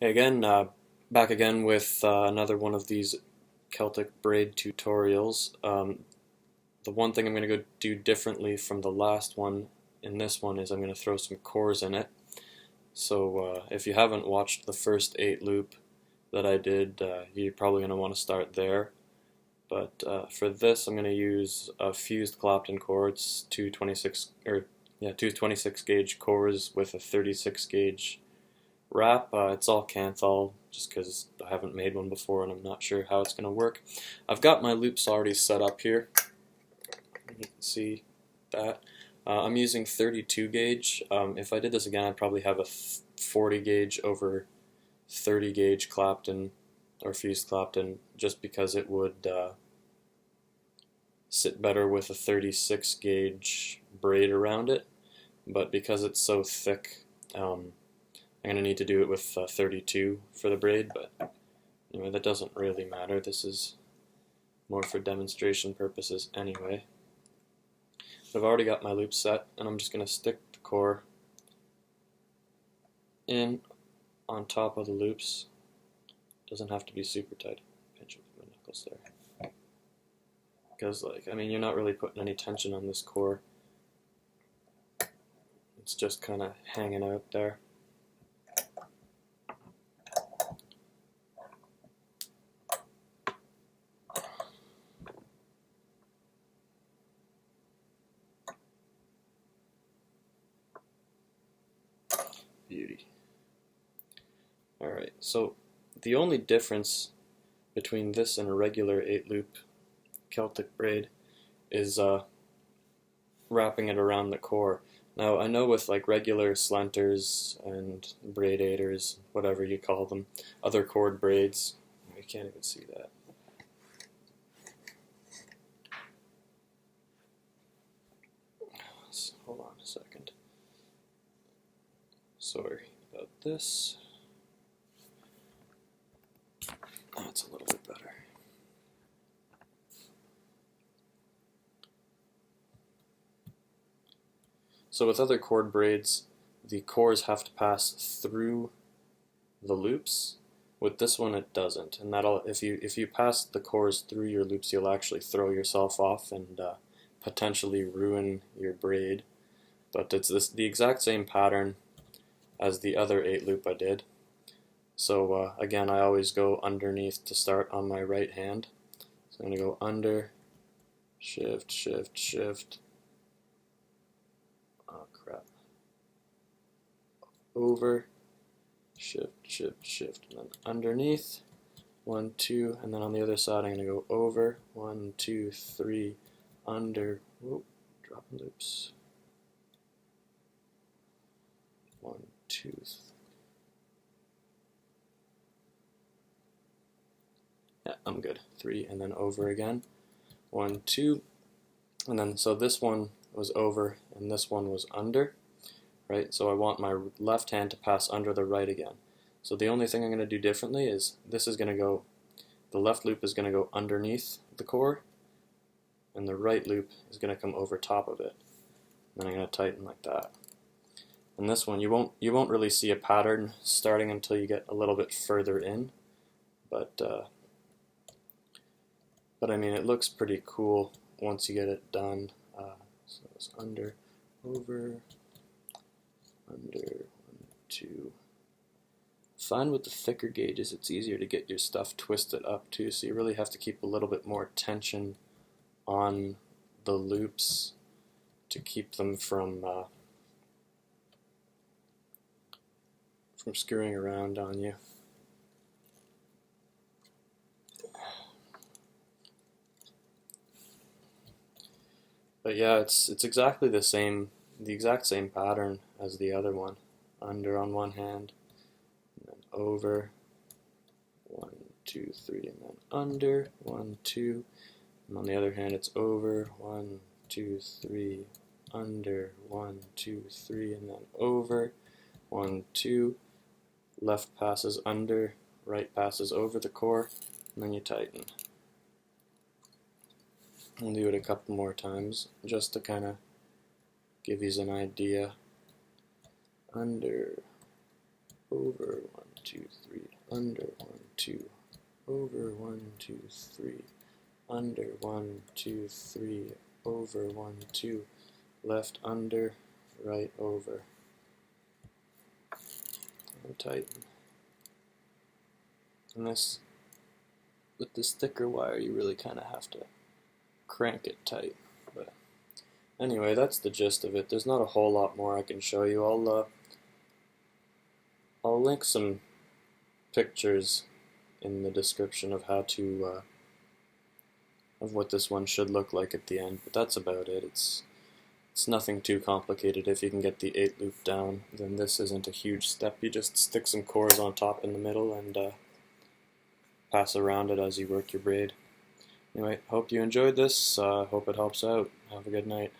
Hey again, back again with another one of these Celtic braid tutorials. The one thing I'm going to go do differently from the last one in this one is I'm going to throw some cores in it. So if you haven't watched the first 8 loop that I did, you're probably going to want to start there. But for this, I'm going to use fused clapton chords, two 26 gauge cores with a 36 gauge wrap. It's all Canthal just because I haven't made one before and I'm not sure how it's going to work. I've got my loops already set up here. You can see that. I'm using 32 gauge. If I did this again, I'd probably have a 40 gauge over 30 gauge clapton or fused clapton just because it would sit better with a 36 gauge braid around it. But because it's so thick, I'm going to need to do it with 32 for the braid, but anyway, that doesn't really matter. This is more for demonstration purposes anyway. But I've already got my loop set, and I'm just going to stick the core in on top of the loops. Doesn't have to be super tight. Pinch with my knuckles there. Because, you're not really putting any tension on this core. It's just kind of hanging out there. Beauty. Alright, so the only difference between this and a regular 8-loop Celtic braid is wrapping it around the core. Now I know with regular Slentres and braid aiders, whatever you call them, other cord braids, you can't even see that. Hold on a second. Sorry about this. Oh, it's a little bit better. So with other cord braids, the cores have to pass through the loops. With this one, it doesn't, and if you pass the cores through your loops, you'll actually throw yourself off and potentially ruin your braid. But it's the exact same pattern as the other 8-loop I did. So again, I always go underneath to start on my right hand. So I'm going to go under, shift, shift, shift. Oh crap. Over, shift, shift, shift, and then underneath. 1, 2, and then on the other side I'm going to go over. 1, 2, 3, under. Whoop, dropping loops. 1, 2, 3. Yeah, I'm good. 3, and then over again. 1, 2, and then so this one was over and this one was under, right? So I want my left hand to pass under the right again. So the only thing I'm going to do differently is this is going to go, the left loop is going to go underneath the core, and the right loop is going to come over top of it. And then I'm going to tighten like that. And this one, you won't really see a pattern starting until you get a little bit further in, but I mean, it looks pretty cool once you get it done. So it's under, over, under, 1, 2. Fine with the thicker gauges, it's easier to get your stuff twisted up too, so you really have to keep a little bit more tension on the loops to keep them from screwing around on you. But yeah, it's exactly the exact same pattern as the other one. Under on one hand, and then over, 1, 2, 3, and then under, 1, 2, and on the other hand it's over, 1, 2, 3, under, 1, 2, 3, and then over, 1, 2, left passes under, right passes over the core, and then you tighten. I'll do it a couple more times just to kind of give you an idea. Under, over, 1, 2, 3, under, 1, 2, over, 1, 2, 3, under, 1, 2, 3, over, 1, 2, left, under, right, over, and tighten. And this, with this thicker wire, you really kind of have to crank it tight. But anyway, that's the gist of it. There's not a whole lot more I can show you. I'll link some pictures in the description of how to of what this one should look like at the end, but that's about it. It's nothing too complicated. If you can get the 8-loop down, then this isn't a huge step. You just stick some cores on top in the middle and pass around it as you work your braid. Anyway, hope you enjoyed this. Hope it helps out. Have a good night.